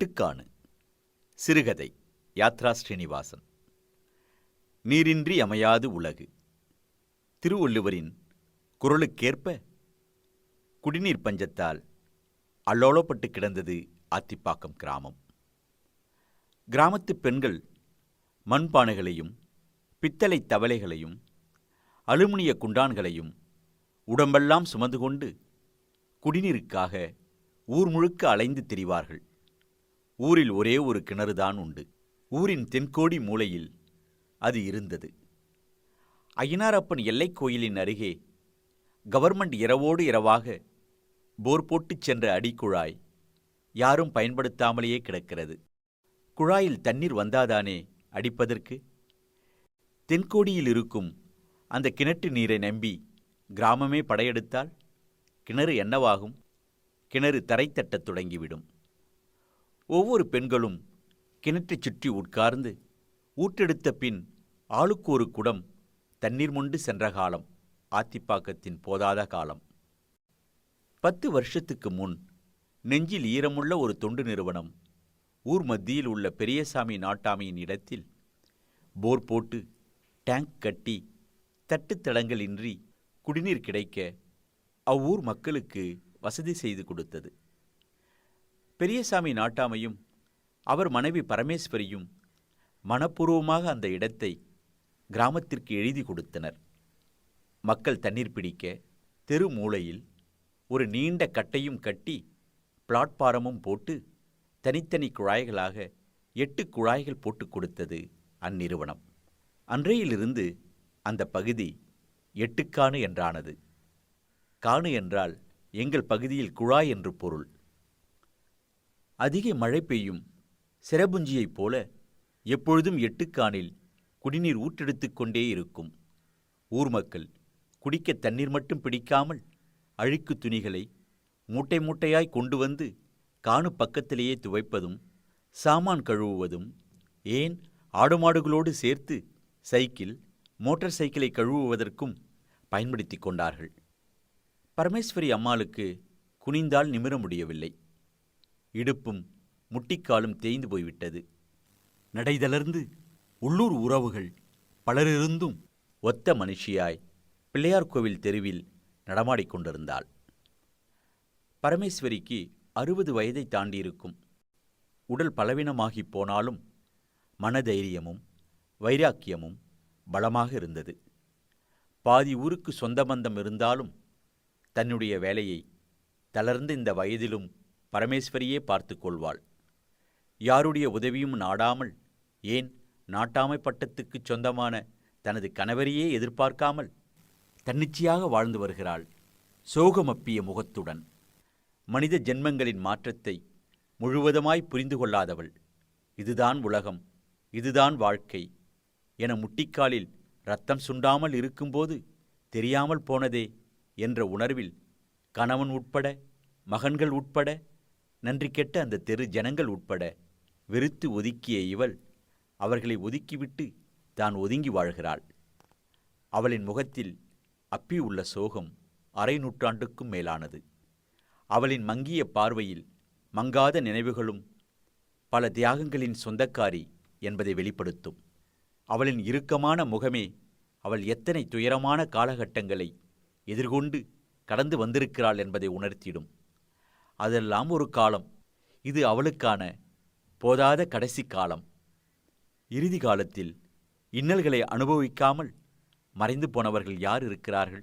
எட்டுக்கானு. சிறுகதை. யாத்ரா ஸ்ரீனிவாசன். நீரின்றி அமையாது உலகு. திருவள்ளுவரின் குரலுக்கேற்ப குடிநீர் பஞ்சத்தால் அல்லோலப்பட்டு கிடந்தது ஆத்திப்பாக்கம் கிராமம். கிராமத்து பெண்கள் மண்பானைகளையும் பித்தளை தவளைகளையும் அலுமினிய குண்டான்களையும் உடம்பெல்லாம் சுமந்து கொண்டு குடிநீருக்காக ஊர் முழுக்க அலைந்து திரிவார்கள். ஊரில் ஒரே ஒரு கிணறுதான் உண்டு. ஊரின் தென்கோடி மூலையில் அது இருந்தது. ஐயனாரப்பன் எல்லைக் கோயிலின் அருகே கவர்மெண்ட் இரவோடு இரவாக போர் போட்டுச் சென்ற அடிக்குழாய் யாரும் பயன்படுத்தாமலேயே கிடக்கிறது. குழாயில் தண்ணீர் வந்தாதானே அடிப்பதற்கு? தென்கோடியில் இருக்கும் அந்த கிணற்று நீரை நம்பி கிராமமே படையெடுத்தால் கிணறு என்னவாகும்? கிணறு தரை தட்டத் தொடங்கிவிடும். ஒவ்வொரு பெண்களும் கிணற்றைச் சுற்றி உட்கார்ந்து ஊற்றெடுத்த பின் ஆளுக்கு ஒரு குடம் தண்ணீர் மொண்டு சென்ற காலம் ஆத்திப்பாக்கத்தின் போதாத காலம். 10 வருஷத்துக்கு முன் நெஞ்சில் ஈரமுள்ள ஒரு தொண்டு நிறுவனம் ஊர் மத்தியில் உள்ள பெரியசாமி நாட்டாமையின் இடத்தில் போர் போட்டு டேங்க் கட்டி தட்டுத்தடங்கள் இன்றி குடிநீர் கிடைக்க அவ்வூர் மக்களுக்கு வசதி செய்து கொடுத்தது. பெரியசாமி நாட்டாமையும் அவர் மனைவி பரமேஸ்வரியும் மனப்பூர்வமாக அந்த இடத்தை கிராமத்திற்கு எழுதி கொடுத்தனர். மக்கள் தண்ணீர் பிடிக்க தெரு மூலையில் ஒரு நீண்ட கட்டையும் கட்டி பிளாட்பாரமும் போட்டு தனித்தனி குழாய்களாக 8 குழாய்கள் போட்டு கொடுத்தது அந்நிறுவனம். அன்றையிலிருந்து அந்த பகுதி எட்டுக்கானு என்றானது. கானு என்றால் எங்கள் பகுதியில் குழாய் என்று பொருள். அதிக மழை பெய்யும் சிரபுஞ்சியைப் போல எப்பொழுதும் எட்டுக்கானில் குடிநீர் ஊற்றெடுத்துக் கொண்டே இருக்கும். ஊர் மக்கள் குடிக்க தண்ணீர் மட்டும் பிடிக்காமல் அழுக்கு துணிகளை மூட்டை மூட்டையாய் கொண்டு வந்து கானு பக்கத்திலேயே துவைப்பதும் சாமான் கழுவுவதும், ஏன் ஆடு மாடுகளோடு சேர்த்து சைக்கிள் மோட்டார் சைக்கிளை கழுவுவதற்கும் பயன்படுத்தி கொண்டார்கள். பரமேஸ்வரி அம்மாளுக்கு குனிந்தால் நிமிர முடியவில்லை. இடுப்பும் முட்டிக்காலும் தேய்ந்து போய்விட்டது. நடைதளர்ந்து உள்ளூர் உறவுகள் பலரிருந்தும் ஒத்த மனுஷியாய் பிள்ளையார் கோவில் தெருவில் நடமாடிக்கொண்டிருந்தாள். பரமேஸ்வரிக்கு 60 வயதை தாண்டியிருக்கும். உடல் பலவீனமாகிப் போனாலும் மனதைரியமும் வைராக்கியமும் பலமாக இருந்தது. பாதி ஊருக்கு சொந்த பந்தம் இருந்தாலும் தன்னுடைய வேலையை தளர்ந்த இந்த வயதிலும் பரமேஸ்வரியே பார்த்து கொள்வாள். யாருடைய உதவியும் நாடாமல், ஏன் நாட்டாமை பட்டத்துக்குச் சொந்தமான தனது கணவரையே எதிர்பார்க்காமல் தன்னிச்சையாக வாழ்ந்து வருகிறாள், சோகமப்பிய முகத்துடன். மனித ஜென்மங்களின் மாற்றத்தை முழுவதுமாய் புரிந்து கொள்ளாதவள். இதுதான் உலகம், இதுதான் வாழ்க்கை என முட்டிக்காலில் இரத்தம் சுண்டாமல் இருக்கும்போது தெரியாமல் போனதே என்ற உணர்வில் கணவன் உட்பட, மகன்கள் உட்பட, நன்றி கெட்ட அந்த தெரு ஜனங்கள் உட்பட வெறுத்து ஒதுக்கிய இவள் அவர்களை ஒதுக்கிவிட்டு தான் ஒதுங்கி வாழ்கிறாள். அவளின் முகத்தில் அப்பி உள்ள சோகம் அரை நூற்றாண்டுக்கும் மேலானது. அவளின் மங்கிய பார்வையில் மங்காத நினைவுகளும் பல தியாகங்களின் சொந்தக்காரி என்பதை வெளிப்படுத்தும். அவளின் இறுக்கமான முகமே அவள் எத்தனை துயரமான காலகட்டங்களை எதிர்கொண்டு கடந்து வந்திருக்கிறாள் என்பதை உணர்த்திடும். அதெல்லாம் ஒரு காலம். இது அவளுக்கான போதாத கடைசி காலம். இறுதி காலத்தில் இன்னல்களை அனுபவிக்காமல் மறைந்து போனவர்கள் யார் இருக்கிறார்கள்?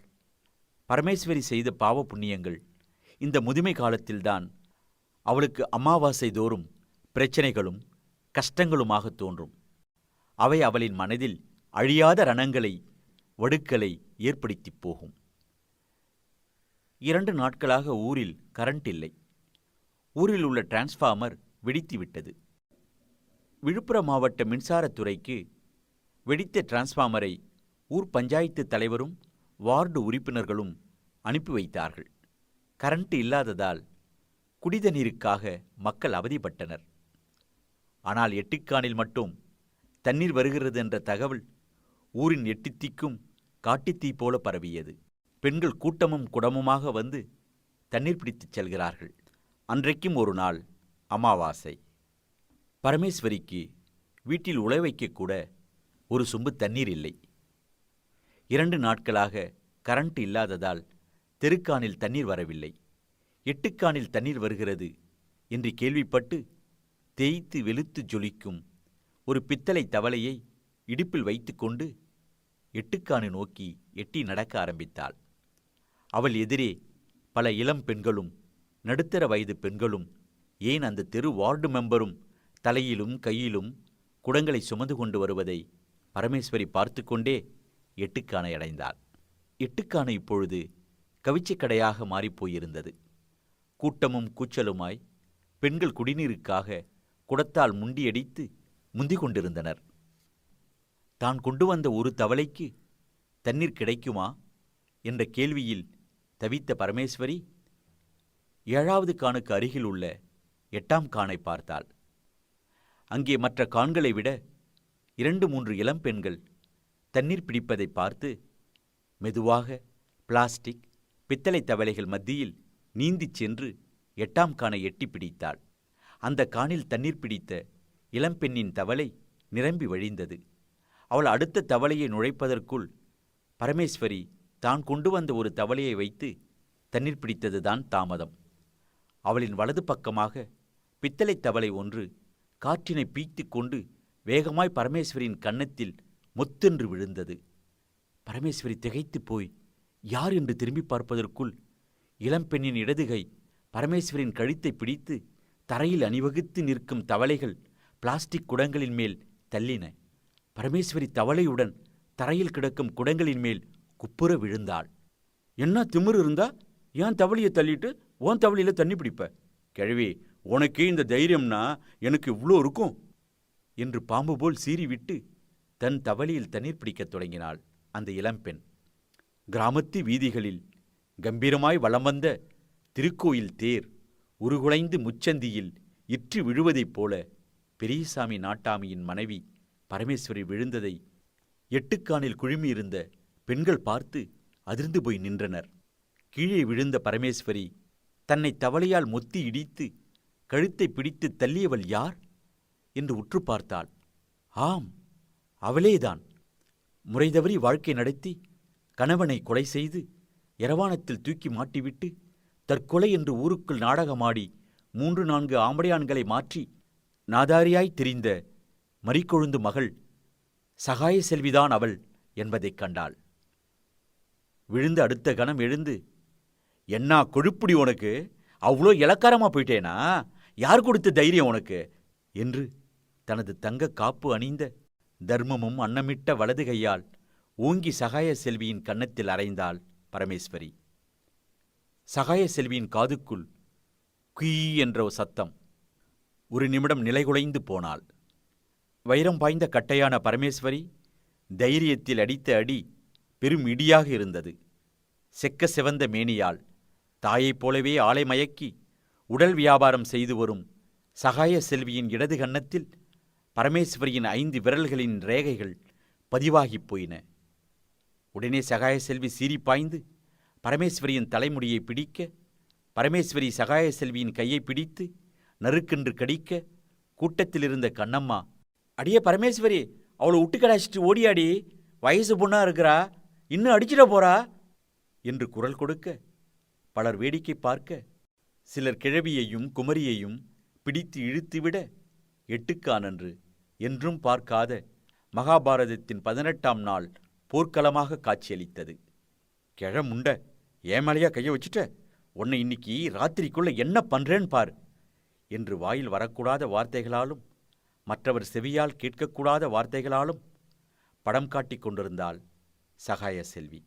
பரமேஸ்வரி செய்த பாவ புண்ணியங்கள் இந்த முதுமை காலத்தில்தான் அவளுக்கு அமாவாசை தோறும் பிரச்சனைகளும் கஷ்டங்களுமாக தோன்றும். அவை அவளின் மனதில் அழியாத ரணங்களை, வடுக்களை ஏற்படுத்திப் போகும். 2 நாட்களாக ஊரில் கரண்ட் இல்லை. ஊரில் உள்ள டிரான்ஸ்ஃபார்மர் வெடித்துவிட்டது. விழுப்புரம் மாவட்ட மின்சாரத்துறைக்கு வெடித்த டிரான்ஸ்ஃபார்மரை ஊர் பஞ்சாயத்து தலைவரும் வார்டு உறுப்பினர்களும் அனுப்பி வைத்தார்கள். கரண்ட் இல்லாததால் குடிதண்ணீருக்காக மக்கள் அவதிப்பட்டனர். ஆனால் எட்டுக்கானில் மட்டும் தண்ணீர் வருகிறது என்ற தகவல் ஊரின் 8 திக்கும் காட்டுத்தீ போல பரவியது. பெண்கள் கூட்டமும் குடமுமாக வந்து தண்ணீர் பிடித்துச் செல்கிறார்கள். அன்றைக்கும் ஒரு நாள் அமாவாசை. பரமேஸ்வரிக்கு வீட்டில் உழ வைக்கக்கூட ஒரு சொம்பு தண்ணீர் இல்லை. 2 நாட்களாக கரண்ட் இல்லாததால் தெருக்கானில் தண்ணீர் வரவில்லை. 8 கானில் தண்ணீர் வருகிறது என்று கேள்விப்பட்டு தேய்த்து வெளுத்து ஜொலிக்கும் ஒரு பித்தளை தவளையை இடுப்பில் வைத்துக்கொண்டு 8 கானை நோக்கி எட்டி நடக்க ஆரம்பித்தாள். அவள் எதிரே பல இளம் பெண்களும் நடுத்தர வயது பெண்களும், ஏன் அந்த தெரு வார்டு மெம்பரும் தலையிலும் கையிலும் குடங்களை சுமந்து கொண்டு வருவதை பரமேஸ்வரி பார்த்து கொண்டே 8 கானை அடைந்தாள். 8 கானை இப்பொழுது கவிச்சிக் கடையாக மாறிப்போயிருந்தது. கூட்டமும் கூச்சலுமாய் பெண்கள் குடிநீருக்காக குடத்தால் முண்டியடித்து முந்திக் கொண்டிருந்தனர். தான் கொண்டு வந்த ஒரு தவளைக்கு தண்ணீர் கிடைக்குமா என்ற கேள்வியில் தவித்த பரமேஸ்வரி 7வது கானுக்கு அருகில் உள்ள 8ஆம் கானை பார்த்தாள். அங்கே மற்ற கான்களை விட 2-3 இளம்பெண்கள் தண்ணீர் பிடிப்பதை பார்த்து மெதுவாக பிளாஸ்டிக் பித்தளை தவளைகள் மத்தியில் நீந்திச் சென்று 8ஆம் கானை எட்டி பிடித்தாள். அந்த கானில் தண்ணீர் பிடித்த இளம்பெண்ணின் தவளை நிரம்பி வழிந்தது. அவள் அடுத்த தவளையை நுழைப்பதற்குள் பரமேஸ்வரி தான் கொண்டு வந்த ஒரு தவளையை வைத்து தண்ணீர் பிடித்ததுதான் தாமதம். அவளின் வலது பக்கமாக பித்தளை தவளை ஒன்று காற்றினை பீய்த்து கொண்டு வேகமாய் பரமேஸ்வரியின் கன்னத்தில் மொத்தென்று விழுந்தது. பரமேஸ்வரி திகைத்து போய் யார் என்று திரும்பி பார்ப்பதற்குள் இளம்பெண்ணின் இடதுகை பரமேஸ்வரியின் கழுத்தை பிடித்து தரையில் அணிவகுத்து நிற்கும் தவளைகள் பிளாஸ்டிக் குடங்களின் மேல் தள்ளின. பரமேஸ்வரி தவளையுடன் தரையில் கிடக்கும் குடங்களின் மேல் குப்புற விழுந்தாள். என்ன திமிரு இருந்தா ஏன் தவளையை தள்ளிட்டு உன் தவளையில தண்ணி பிடிப்ப? கிழவி, உனக்கே இந்த தைரியம்னா எனக்கு இவ்வளோ இருக்கும் என்று பாம்பு போல் சீறிவிட்டு தன் தவளையில் தண்ணீர் பிடிக்கத் தொடங்கினாள் அந்த இளம்பெண். கிராமத்து வீதிகளில் கம்பீரமாய் வலம் வந்த திருக்கோயில் தேர் உருகுலைந்து முச்சந்தியில் இற்று விழுவதைப் போல பெரியசாமி நாட்டாமியின் மனைவி பரமேஸ்வரி விழுந்ததை 8 கானில் குழுமியிருந்த பெண்கள் பார்த்து அதிர்ந்து போய் நின்றனர். கீழே விழுந்த பரமேஸ்வரி தன்னை தவளையால் மொத்தி இடித்து கழுத்தை பிடித்து தள்ளியவள் யார் என்று உற்று பார்த்தாள். ஆம், அவளேதான். முறைதவறி வாழ்க்கை நடத்தி கணவனை கொலை செய்து இரவாணத்தில் தூக்கி மாட்டிவிட்டு தற்கொலை என்று ஊருக்குள் நாடகமாடி 3-4 ஆம்படையான்களை மாற்றி நாதாரியாய் திரிந்த மறிக்கொழுந்து மகள் சகாய செல்விதான் அவள் என்பதைக் கண்டாள். விழுந்து அடுத்த கணம் எழுந்து, என்ன கொழுப்புடி உனக்கு, அவ்வளோ இலக்காரமா போயிட்டேனா, யார் கொடுத்த தைரியம் உனக்கு என்று தனது தங்க காப்பு அணிந்த தர்மமும் அன்னமிட்ட வலது கையால் ஓங்கி சகாய செல்வியின் கன்னத்தில் அறைந்தாள் பரமேஸ்வரி. சகாய செல்வியின் காதுக்குள் குய் என்ற சத்தம். ஒரு நிமிடம் நிலைகுலைந்து போனாள். வைரம் பாய்ந்த கட்டையான பரமேஸ்வரி தைரியத்தில் அடித்த அடி பெரும் இடியாக இருந்தது. செக்க சிவந்த மேனியால் தாயைப் போலவே ஆளை மயக்கி உடல் வியாபாரம் செய்து வரும் சகாய செல்வியின் இடது கன்னத்தில் பரமேஸ்வரியின் 5 விரல்களின் ரேகைகள் பதிவாகிப் போயின. உடனே சகாய செல்வி சீறி பாய்ந்து பரமேஸ்வரியின் தலைமுடியை பிடிக்க, பரமேஸ்வரி சகாய செல்வியின் கையை பிடித்து நறுக்கென்று கடிக்க, கூட்டத்தில் இருந்த கண்ணம்மா, அடியே பரமேஸ்வரி, அவளை விட்டு கடாச்சிட்டு ஓடியாடி, வயசு பொண்ணா இருக்கிறா, இன்னும் அடிச்சிட போறா என்று குரல் கொடுக்க, பலர் வேடிக்கை பார்க்க, சிலர் கிழவியையும் குமரியையும் பிடித்து இழுத்துவிட 8 கானன்று என்றும் பார்க்காத மகாபாரதத்தின் 18ஆம் நாள் போர்க்களமாக காட்சியளித்தது. கிழமுண்ட, ஏமாலையா கையை வச்சுட்ட, உன்னை இன்னைக்கு ராத்திரிக்குள்ள என்ன பண்றேன்னு பார் என்று வாயில் வரக்கூடாத வார்த்தைகளாலும் மற்றவர் செவியால் கேட்கக்கூடாத வார்த்தைகளாலும் படம் காட்டிக் கொண்டிருந்தாள் சகாய செல்வி.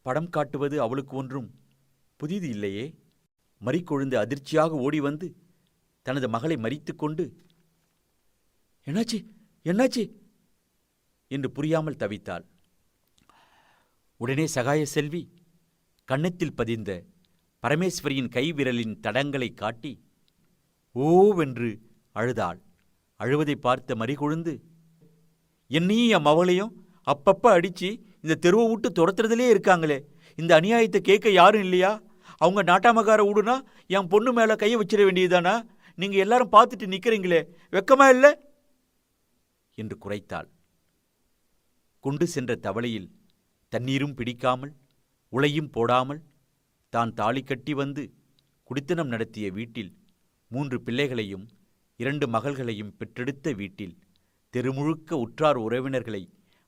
படம் காட்டுவது அவளுக்கு ஒன்றும் புதிது இல்லையே. மறிக்கொழுந்து அதிர்ச்சியாக ஓடி வந்து தனது மகளை மறித்து கொண்டு, என்னாச்சு என்னாச்சு என்று புரியாமல் தவித்தாள். உடனே சகாய செல்வி கன்னத்தில் பதிந்த பரமேஸ்வரியின் கைவிரலின் தடங்களை காட்டி ஓவென்று அழுதாள். அழுவதை பார்த்த மறிகொழுந்து, என்னையும் என் மவளையும் அப்பப்ப அடிச்சு இந்த தெருவை விட்டு துரத்துறதுலே இருக்காங்களே, இந்த அநியாயத்தை கேட்க யாரும் இல்லையா? அவங்க நாட்டாமக்கார ஊடுனா என் பொண்ணு மேல கையை வச்சிட வேண்டியதுதானா? நீங்க எல்லாரும் பார்த்துட்டு நிக்கிறீங்களே, வெக்கமா இல்லை என்று குரைத்தாள். கொண்டு சென்ற தவளையில் தண்ணீரும் பிடிக்காமல் உளையும் போடாமல் தான் தாலி கட்டி வந்து குடித்தனம் நடத்திய வீட்டில் 3 பிள்ளைகளையும் 2 மகள்களையும் பெற்றெடுத்த வீட்டில் தெருமுழுக்க உற்றார் உறவினர்களை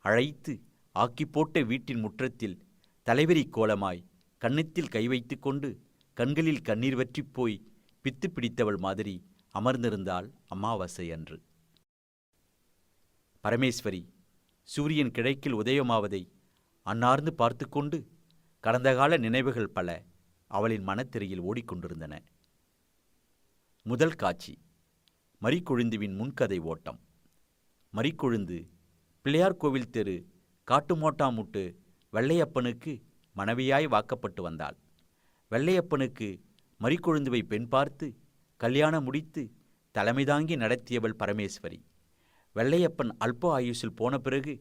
அழைத்து ஆக்கிப்போட்ட வீட்டின் முற்றத்தில் தலைவெறி கோலமாய் கன்னத்தில் கை வைத்து கொண்டு கண்களில் கண்ணீர் வற்றிப் போய் பித்து பிடித்தவள் மாதிரி அமர்ந்திருந்தாள் அமாவாசை அன்று. பரமேஸ்வரி சூரியன் கிழக்கில் உதயமாவதை அன்னார்ந்து பார்த்து கொண்டு கடந்த கால நினைவுகள் பல அவளின் மனத்திரையில் ஓடிக்கொண்டிருந்தன. முதல் காட்சி மரிக்கொழுந்துவின் முன்கதை ஓட்டம். மரிக்கொழுந்து பிள்ளையார் கோவில் தெரு காட்டுமோட்டாமுட்டு வெள்ளையப்பனுக்கு மனைவியாய் வாக்கப்பட்டு வந்தாள். வெள்ளையப்பனுக்கு மரிக்கொழுந்துவை பெண் பார்த்து கல்யாணம் முடித்து தலைமை தாங்கி நடத்தியவள் பரமேஸ்வரி. வெள்ளையப்பன் அல்ப ஆயுசில் போன பிறகு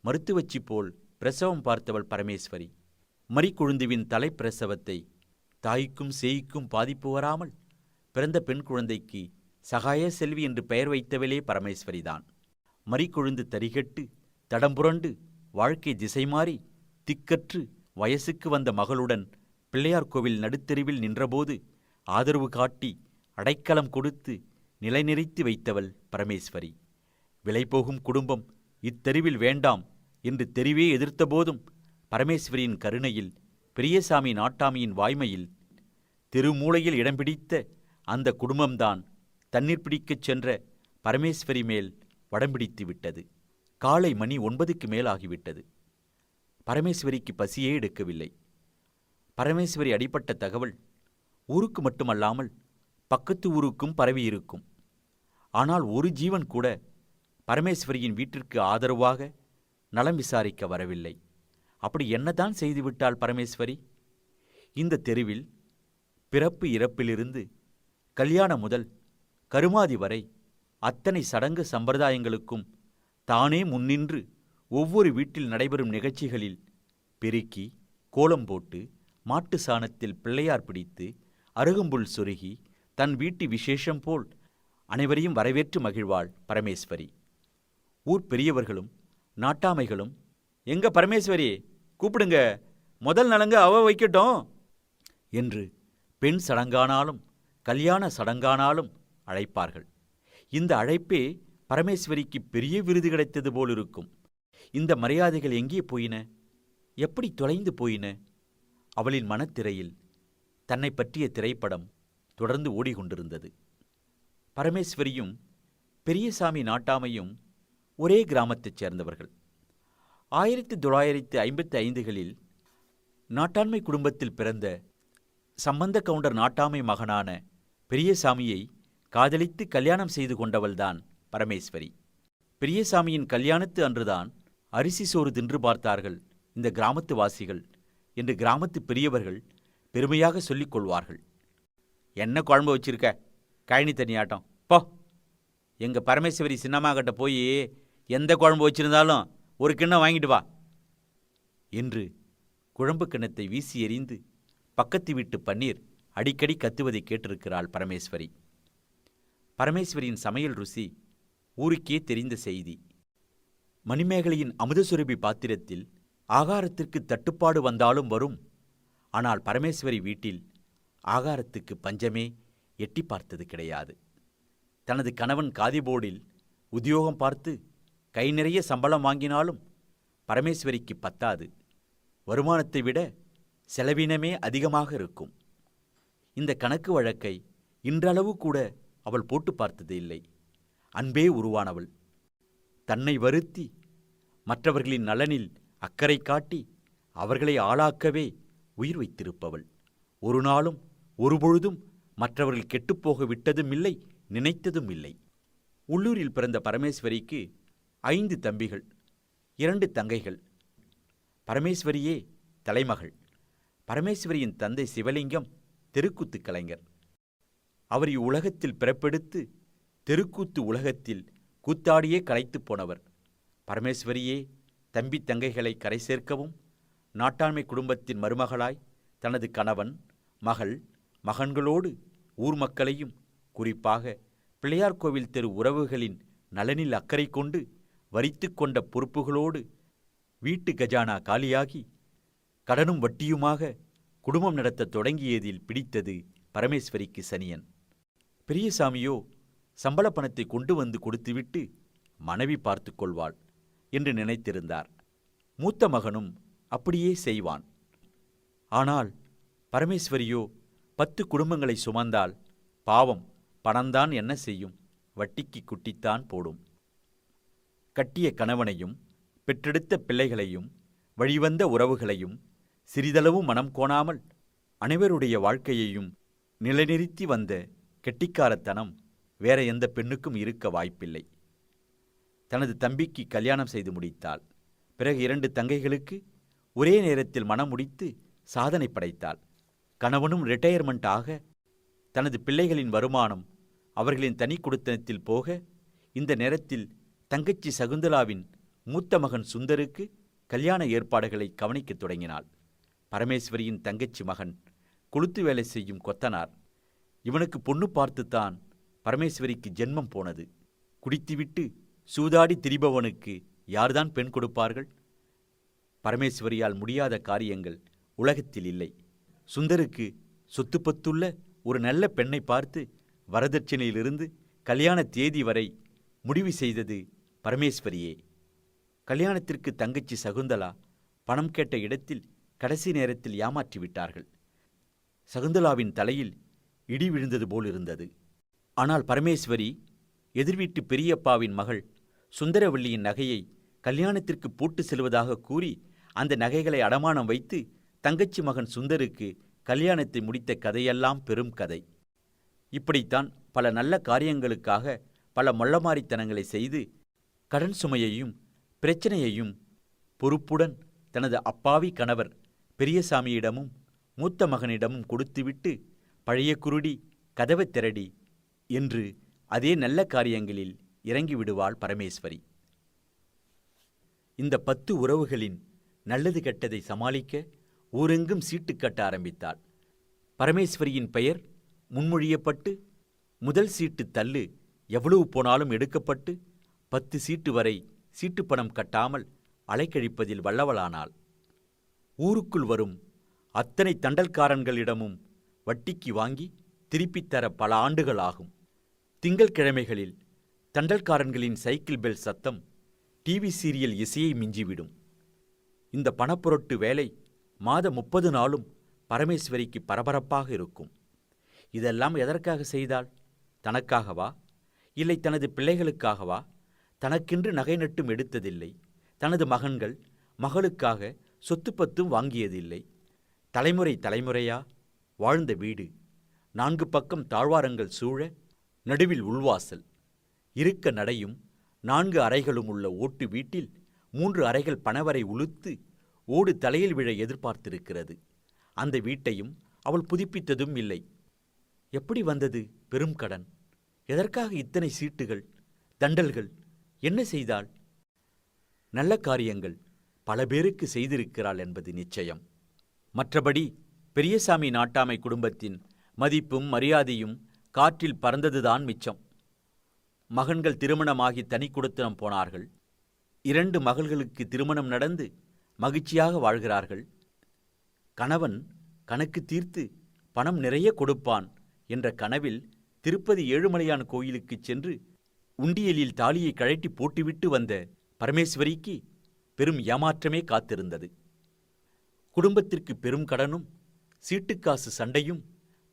மருத்துவச்சி போல் பிரசவம் பார்த்தவள் பரமேஸ்வரி. மரிக்கொழுந்துவின் தலைப்பிரசவத்தை தாய்க்கும் சேய்க்கும் பாதிப்பு வராமல் பிறந்த பெண் குழந்தைக்கு சகாய செல்வி என்று பெயர் வைத்தவளே பரமேஸ்வரிதான். மரிக்கொழுந்து தரிகட்டு தடம்புரண்டு வாழ்க்கை திசை மாறி திக்கற்று வயசுக்கு வந்த மகளுடன் பிள்ளையார் கோவில் நடுத்தெருவில் நின்றபோது ஆதரவு காட்டி அடைக்கலம் கொடுத்து நிலைநிறுத்தி வைத்தவள் பரமேஸ்வரி. விலைபோகும் குடும்பம் இத்தெருவில் வேண்டாம் என்று தெருவே எதிர்த்தபோதும் பரமேஸ்வரியின் கருணையில் பெரியசாமி நாட்டாமியின் வாய்மையில் தெருமூலையில் இடம் பிடித்த அந்த குடும்பம்தான் தண்ணீர் பிடிக்கச் சென்ற பரமேஸ்வரி மேல் வடம்பிடித்து விட்டது. காலை மணி 9க்கு மேல் ஆகிவிட்டது. பரமேஸ்வரிக்கு பசியே எடுக்கவில்லை. பரமேஸ்வரி அடிப்பட்ட தகவல் ஊருக்கு மட்டுமல்லாமல் பக்கத்து ஊருக்கும் பரவியிருக்கும். ஆனால் ஒரு ஜீவன் கூட பரமேஸ்வரியின் வீட்டிற்கு ஆதரவாக நலம் விசாரிக்க வரவில்லை. அப்படி என்னதான் செய்துவிட்டாள் பரமேஸ்வரி? இந்த தெருவில் பிறப்பு இறப்பிலிருந்து கல்யாணம் முதல் கருமாதி வரை அத்தனை சடங்கு சம்பிரதாயங்களுக்கும் தானே முன்னின்று ஒவ்வொரு வீட்டில் நடைபெறும் நிகழ்ச்சிகளில் பெருக்கி கோலம் போட்டு மாட்டு சாணத்தில் பிள்ளையார் பிடித்து அருகம்புல் சொருகி தன் வீட்டு விசேஷம் போல் அனைவரையும் வரவேற்று மகிழ்வாள் பரமேஸ்வரி. ஊர் பெரியவர்களும் நாட்டாமைகளும் எங்க பரமேஸ்வரி கூப்பிடுங்க, முதல் நலங்க அவ வைக்கட்டும் என்று பெண் சடங்கானாலும் கல்யாண சடங்கானாலும் அழைப்பார்கள். இந்த அழைப்பே பரமேஸ்வரிக்கு பெரிய விருது கிடைத்தது போலிருக்கும். இந்த மரியாதைகள் எங்கே போயின? எப்படி தொலைந்து போயின? அவளின் மனத்திரையில் தன்னை பற்றிய திரைப்படம் தொடர்ந்து ஓடிக்கொண்டிருந்தது. பரமேஸ்வரியும் பெரியசாமி நாட்டாமையும் ஒரே கிராமத்தைச் சேர்ந்தவர்கள். 1955களில் நாட்டாண்மை குடும்பத்தில் பிறந்த சம்பந்த கவுண்டர் நாட்டாமை மகனான பெரியசாமியை காதலித்து கல்யாணம் செய்து கொண்டவள்தான் பரமேஸ்வரி. பெரியசாமியின் கல்யாணத்து அன்றுதான் அரிசி சோறு தின்று பார்த்தார்கள் இந்த கிராமத்து வாசிகள் என்று கிராமத்து பெரியவர்கள் பெருமையாக சொல்லிக் கொள்வார்கள். என்ன குழம்பு வச்சிருக்க? கழனி தண்ணியாட்டம் போ. எங்க பரமேஸ்வரி சின்னம்மாக்கிட்ட போய் எந்த குழம்பு வச்சிருந்தாலும் ஒரு கிண்ணம் வாங்கிட்டு வா என்று குழம்பு கிண்ணத்தை வீசி எறிந்து பக்கத்து வீட்டு பன்னீர் அடிக்கடி கத்துவதை கேட்டிருக்கிறாள் பரமேஸ்வரி. பரமேஸ்வரியின் சமையல் ருசி ஊருக்கே தெரிந்த செய்தி. மணிமேகலையின் அமுதசுரபி பாத்திரத்தில் ஆகாரத்திற்கு தட்டுப்பாடு வந்தாலும் வரும். ஆனால் பரமேஸ்வரி வீட்டில் ஆகாரத்துக்கு பஞ்சமே எட்டி பார்த்தது கிடையாது. தனது கணவன் காதிபோர்டில் உத்தியோகம் பார்த்து கை நிறைய சம்பளம் வாங்கினாலும் பரமேஸ்வரிக்கு பத்தாது. வருமானத்தை விட செலவினமே அதிகமாக இருக்கும். இந்த கணக்கு வழக்கை இன்றளவு கூட அவள் போட்டு பார்த்தது இல்லை. அன்பே உருவானவள். தன்னை வருத்தி மற்றவர்களின் நலனில் அக்கறை காட்டி அவர்களை ஆளாக்கவே உயிர் வைத்திருப்பவள். ஒரு நாளும் ஒருபொழுதும் மற்றவர்கள் கெட்டுப்போக விட்டதும் இல்லை, நினைத்ததும் இல்லை. உள்ளூரில் பிறந்த பரமேஸ்வரிக்கு 5 தம்பிகள், 2 தங்கைகள். பரமேஸ்வரியே தலைமகள். பரமேஸ்வரியின் தந்தை சிவலிங்கம் தெருக்கூத்து கலைஞர். அவர் இவ்வுலகத்தில் பிறப்பெடுத்து தெருக்கூத்து உலகத்தில் கூத்தாடியே களைத்துப் போனவர். பரமேஸ்வரியே தம்பி தங்கைகளை கரை சேர்க்கவும் நாட்டாண்மை குடும்பத்தின் மருமகளாய் தனது கணவன் மகள் மகன்களோடு ஊர் மக்களையும் குறிப்பாக பிள்ளையார் கோவில் தெரு உறவுகளின் நலனில் அக்கறை கொண்டு வரித்து கொண்ட பொறுப்புகளோடு வீட்டு கஜானா காலியாகி கடனும் வட்டியுமாக குடும்பம் நடத்த தொடங்கியதில் பிடித்தது பரமேஸ்வரிக்கு சனியன். பெரியசாமியோ சம்பள பணத்தை கொண்டு வந்து கொடுத்துவிட்டு மனைவி பார்த்து கொள்வாள் என்று நினைத்திருந்தார். மூத்த மகனும் அப்படியே செய்வான். ஆனால் பரமேஸ்வரியோ 10 குடும்பங்களை சுமந்தால் பாவம் பணம்தான் என்ன செய்யும், வட்டிக்கு குட்டித்தான் போடும். கட்டிய கணவனையும் பெற்றெடுத்த பிள்ளைகளையும் வழிவந்த உறவுகளையும் சிறிதளவு மனம் கோணாமல் அனைவருடைய வாழ்க்கையையும் நிலைநிறுத்தி வந்த கெட்டிக்காரத்தனம் வேற எந்த பெண்ணுக்கும் இருக்க வாய்ப்பில்லை. தனது தம்பிக்கு கல்யாணம் செய்து முடித்தாள். பிறகு 2 தங்கைகளுக்கு ஒரே நேரத்தில் மனம் முடித்து சாதனை படைத்தாள். கணவனும் ரிட்டையர்மெண்ட் ஆக தனது பிள்ளைகளின் வருமானம் அவர்களின் தனி குடித்தனத்தில் போக இந்த நேரத்தில் தங்கச்சி சகுந்தலாவின் மூத்த மகன் சுந்தருக்கு கல்யாண ஏற்பாடுகளை கவனிக்கத் தொடங்கினாள். பரமேஸ்வரியின் தங்கச்சி மகன் கொளுத்து வேலை செய்யும் கொத்தனார். இவனுக்கு பொண்ணு பார்த்துத்தான் பரமேஸ்வரிக்கு ஜென்மம் போனது. குடித்துவிட்டு சூதாடி திரிபவனுக்கு யார்தான் பெண் கொடுப்பார்கள்? பரமேஸ்வரியால் முடியாத காரியங்கள் உலகத்தில் இல்லை. சுந்தருக்கு சொத்துப்பத்துள்ள ஒரு நல்ல பெண்ணை பார்த்து வரதட்சணையிலிருந்து கல்யாண தேதி வரை முடிவு செய்தது பரமேஸ்வரியே. கல்யாணத்திற்கு தங்கச்சி சகுந்தலா பணம் கேட்ட இடத்தில் கடைசி நேரத்தில் ஏமாற்றிவிட்டார்கள். சகுந்தலாவின் தலையில் இடி விழுந்தது போல் இருந்தது. ஆனால் பரமேஸ்வரி எதிர்வீட்டு பெரியப்பாவின் மகள் சுந்தரவல்லியின் நகையை கல்யாணத்திற்கு போட்டு செல்வதாக கூறி அந்த நகைகளை அடமானம் வைத்து தங்கச்சி மகன் சுந்தருக்கு கல்யாணத்தை முடித்த கதையெல்லாம் பெரும் கதை. இப்படித்தான் பல நல்ல காரியங்களுக்காக பல மொள்ளமாரித்தனங்களை செய்து கடன் சுமையையும் பிரச்சனையையும் பொறுப்புடன் தனது அப்பாவி கணவர் பெரியசாமியிடமும் மூத்த மகனிடமும் கொடுத்துவிட்டு பழைய குருடி கதவை திரடி என்று அதே நல்ல காரியங்களில் இறங்கிவிடுவாள் பரமேஸ்வரி. இந்த 10 உறவுகளின் நல்லது கெட்டதை சமாளிக்க ஊரெங்கும் சீட்டு கட்ட ஆரம்பித்தாள். பரமேஸ்வரியின் பெயர் முன்மொழியப்பட்டு முதல் சீட்டு தள்ளு எவ்வளவு போனாலும் எடுக்கப்பட்டு 10 சீட்டு வரை சீட்டுப்பணம் கட்டாமல் அலைக்கழிப்பதில் வல்லவளானாள். ஊருக்குள் வரும் அத்தனை தண்டல்காரன்களிடமும் வட்டிக்கு வாங்கி திருப்பித் தர பல ஆண்டுகள் ஆகும். திங்கள்கிழமைகளில் தண்டல்காரன்களின் சைக்கிள் பெல் சத்தம் டிவி சீரியல் இசையை மிஞ்சிவிடும். இந்த பணப்புரட்டு வேலை மாதம் 30 நாளும் பரமேஸ்வரிக்கு பரபரப்பாக இருக்கும். இதெல்லாம் எதற்காக செய்தாள்? தனக்காகவா? இல்லை தனது பிள்ளைகளுக்காகவா? தனக்கென்று நகை நட்டும் எடுத்ததில்லை. தனது மகன்கள் மகளுக்காக சொத்துப்பத்தும் வாங்கியதில்லை. தலைமுறை தலைமுறையா வாழ்ந்த வீடு. 4 பக்கம் தாழ்வாரங்கள் சூழ நடுவில் உள்வாசல். இருக்க நடையும் 4 அறைகளும் உள்ள ஓட்டு வீட்டில் 3 அறைகள் பணவரை உளுத்து ஓடு தலையில் விழ எதிர்பார்த்திருக்கிறது. அந்த வீட்டையும் அவள் புதுப்பித்ததும் இல்லை. எப்படி வந்தது பெரும் கடன்? எதற்காக இத்தனை சீட்டுகள், தண்டல்கள்? என்ன செய்தாள்? நல்ல காரியங்கள் பல பேருக்கு செய்திருக்கிறாள் என்பது நிச்சயம். மற்றபடி பெரியசாமி நாட்டாமை குடும்பத்தின் மதிப்பும் மரியாதையும் காற்றில் பறந்ததுதான் மிச்சம். மகன்கள் திருமணமாகி தனி குடித்தனம் போனார்கள். 2 மகள்களுக்கு திருமணம் நடந்து மகிழ்ச்சியாக வாழ்கிறார்கள். கணவன் கணக்கு தீர்த்து பணம் நிறைய கொடுப்பான் என்ற கனவில் திருப்பதி ஏழுமலையான் கோயிலுக்குச் சென்று உண்டியலில் தாலியை கழட்டி போட்டுவிட்டு வந்த பரமேஸ்வரிக்கு பெரும் ஏமாற்றமே காத்திருந்தது. குடும்பத்திற்கு பெரும் கடனும் சீட்டுக்காசு சண்டையும்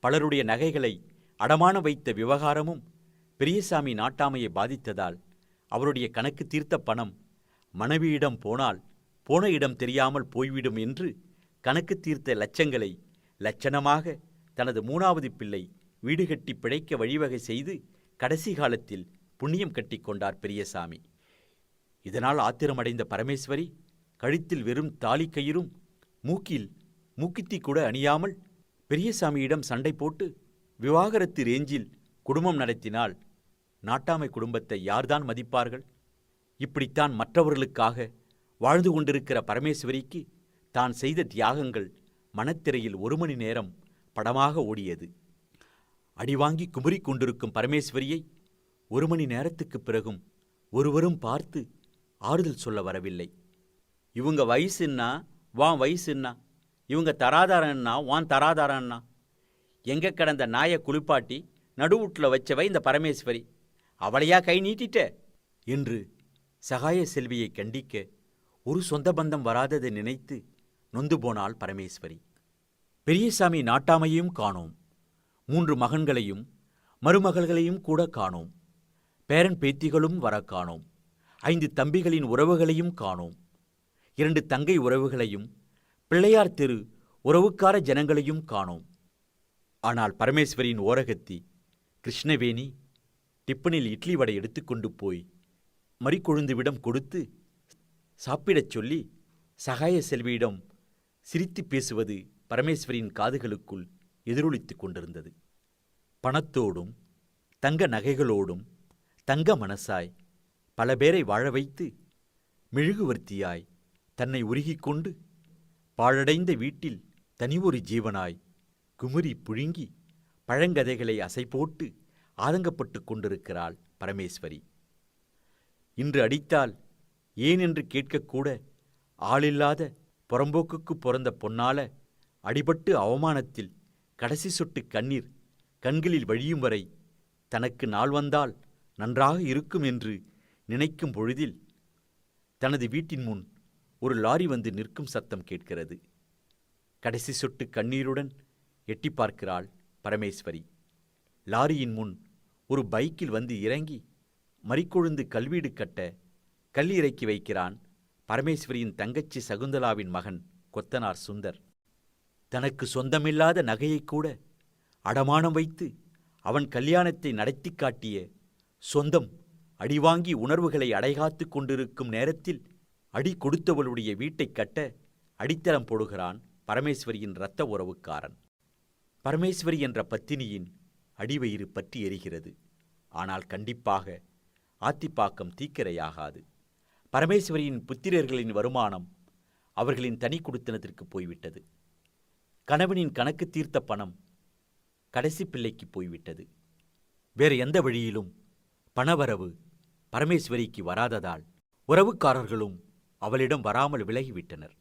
பலருடைய நகைகளை அடமான வைத்த விவகாரமும் பெரியசாமி நாட்டாமையை பாதித்ததால் அவருடைய கணக்கு தீர்த்த பணம் மனைவியிடம் போனால் போன இடம் தெரியாமல் போய்விடும் என்று கணக்கு தீர்த்த லட்சங்களை லட்சணமாக தனது 3வது பிள்ளை வீடு கட்டி பிழைக்க வழிவகை செய்து கடைசி காலத்தில் புண்ணியம் கட்டி கொண்டார் பெரியசாமி. இதனால் ஆத்திரமடைந்த பரமேஸ்வரி கழுத்தில் வெறும் தாலி கயிறும் மூக்கில் மூக்கித்தி கூட அணியாமல் பெரியசாமியிடம் சண்டை போட்டு விவாகரத்து ரேஞ்சில் குடும்பம் நடத்தினால் நாட்டாமை குடும்பத்தை யார்தான் மதிப்பார்கள்? இப்படித்தான் மற்றவர்களுக்காக வாழ்ந்து கொண்டிருக்கிற பரமேஸ்வரிக்கு தான் செய்த தியாகங்கள் மனத்திரையில் 1 மணி நேரம் படமாக ஓடியது. அடிவாங்கி குமுறிக் கொண்டிருக்கும் பரமேஸ்வரியை 1 மணி நேரத்துக்குப் பிறகும் ஒருவரும் பார்த்து ஆறுதல் சொல்ல வரவில்லை. இவங்க வயசுன்னா வான் வயசுன்னா, இவங்க தராதாரன்னா வான் தராதாரன்னா, எங்க கிடந்த நாயை குளிப்பாட்டி நடுவுட்ல வச்சவை இந்த பரமேஸ்வரி, அவளையா கை நீட்டிட்ட என்று சகாய செல்வியை கண்டிக்க ஒரு சொந்த பந்தம் வராததை நினைத்து நொந்து போனாள் பரமேஸ்வரி. பெரியசாமி நாட்டாமையும் காணோம், 3 மகன்களையும் மருமகள்களையும் கூட காணோம், பேரன் பேத்திகளும் வர காணோம், 5 தம்பிகளின் உறவுகளையும் காணோம், 2 தங்கை உறவுகளையும் பிள்ளையார் தெரு உறவுக்கார ஜனங்களையும் காணோம். ஆனால் பரமேஸ்வரியின் ஓரகத்தி கிருஷ்ணவேணி டிப்பனில் இட்லி வடை எடுத்துக்கொண்டு போய் மறிக்கொழுந்துவிடம் கொடுத்து சாப்பிடச் சொல்லி சகாய செல்வியிடம் சிரித்து பேசுவது பரமேஸ்வரியின் காதுகளுக்குள் எதிரொலித்துக் கொண்டிருந்தது. பணத்தோடும் தங்க நகைகளோடும் தங்க மனசாய் பல பேரை வாழ வைத்து மெழுகுவர்த்தியாய் தன்னை உருகிக்கொண்டு பாழடைந்த வீட்டில் தனி ஒரு ஜீவனாய் குமுறி புழுங்கி பழங்கதைகளை அசை போட்டு ஆதங்கப்பட்டு கொண்டிருக்கிறாள் பரமேஸ்வரி. இன்று அடித்தால் ஏன் என்று கேட்கக்கூட ஆளில்லாத புறம்போக்குக்கு பிறந்த பொன்னால அடிபட்டு அவமானத்தில் கடைசி சொட்டு கண்ணீர் கண்களில் வழியும் வரை தனக்கு நாள் வந்தால் நன்றாக இருக்கும் என்று நினைக்கும் பொழுதில் தனது வீட்டின் முன் ஒரு லாரி வந்து நிற்கும் சத்தம் கேட்கிறது. கடைசி சொட்டு கண்ணீருடன் எட்டி பார்க்கிறாள் பரமேஸ்வரி. லாரியின் முன் ஒரு பைக்கில் வந்து இறங்கி மறிக்கொழுந்து கல்வீடு கட்ட கல் இறக்கி வைக்கிறான் பரமேஸ்வரியின் தங்கச்சி சகுந்தலாவின் மகன் கொத்தனார் சுந்தர். தனக்கு சொந்தமில்லாத நகையைக் கூட அடமானம் வைத்து அவன் கல்யாணத்தை நடத்தி காட்டிய சொந்தம் அடிவாங்கி உணர்வுகளை அடைகாத்து கொண்டிருக்கும் நேரத்தில் அடி கொடுத்தவளுடைய வீட்டைக் கட்ட அடித்தளம் போடுகிறான் பரமேஸ்வரியின் இரத்த உறவுக்காரன். பரமேஸ்வரி என்ற பத்தினியின் அடிவயிறு பற்றி எரிகிறது. ஆனால் கண்டிப்பாக ஆத்திப்பாக்கம் தீக்கிரையாகாது. பரமேஸ்வரியின் புத்திரர்களின் வருமானம் அவர்களின் தனி குடித்தனத்திற்கு போய்விட்டது. கணவனின் கணக்கு தீர்த்த பணம் கடைசி பிள்ளைக்கு போய்விட்டது. வேறு எந்த வழியிலும் பணவரவு பரமேஸ்வரிக்கு வராததால் உறவுக்காரர்களும் அவளிடம் வராமல் விலகிவிட்டனர்.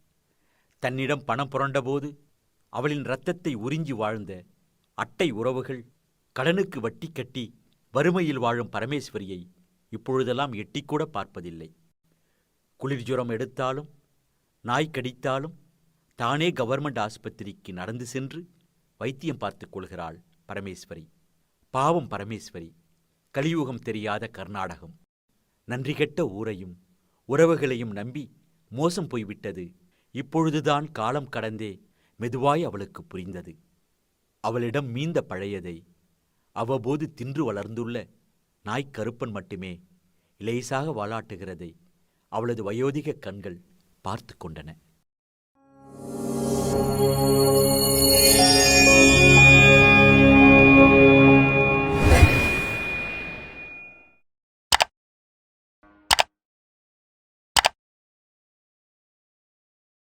தன்னிடம் பணம் புரண்டபோது அவளின் இரத்தத்தை உறிஞ்சி வாழ்ந்த அட்டை உறவுகள் கடனுக்கு வட்டி கட்டி வறுமையில் வாழும் பரமேஸ்வரியை இப்பொழுதெல்லாம் எட்டிக்கூட பார்ப்பதில்லை. குளிர் ஜுரம் எடுத்தாலும் நாய் கடித்தாலும் தானே கவர்மெண்ட் ஆஸ்பத்திரிக்கு நடந்து சென்று வைத்தியம் பார்த்து கொள்கிறாள் பரமேஸ்வரி. பாவம் பரமேஸ்வரி, கலியுகம் தெரியாத கர்நாடகம். நன்றி கெட்ட ஊரையும் உறவுகளையும் நம்பி மோசம் போய்விட்டது. இப்பொழுதுதான் காலம் கடந்தே மெதுவாய் அவளுக்கு புரிந்தது. அவளிடம் மீந்த பழையதை அவ்வப்போது தின்று வளர்ந்துள்ள நாய்க்கருப்பன் மட்டுமே லேசாக வாலாட்டுகிறதை அவளது வயோதிக கண்கள் பார்த்து கொண்டன.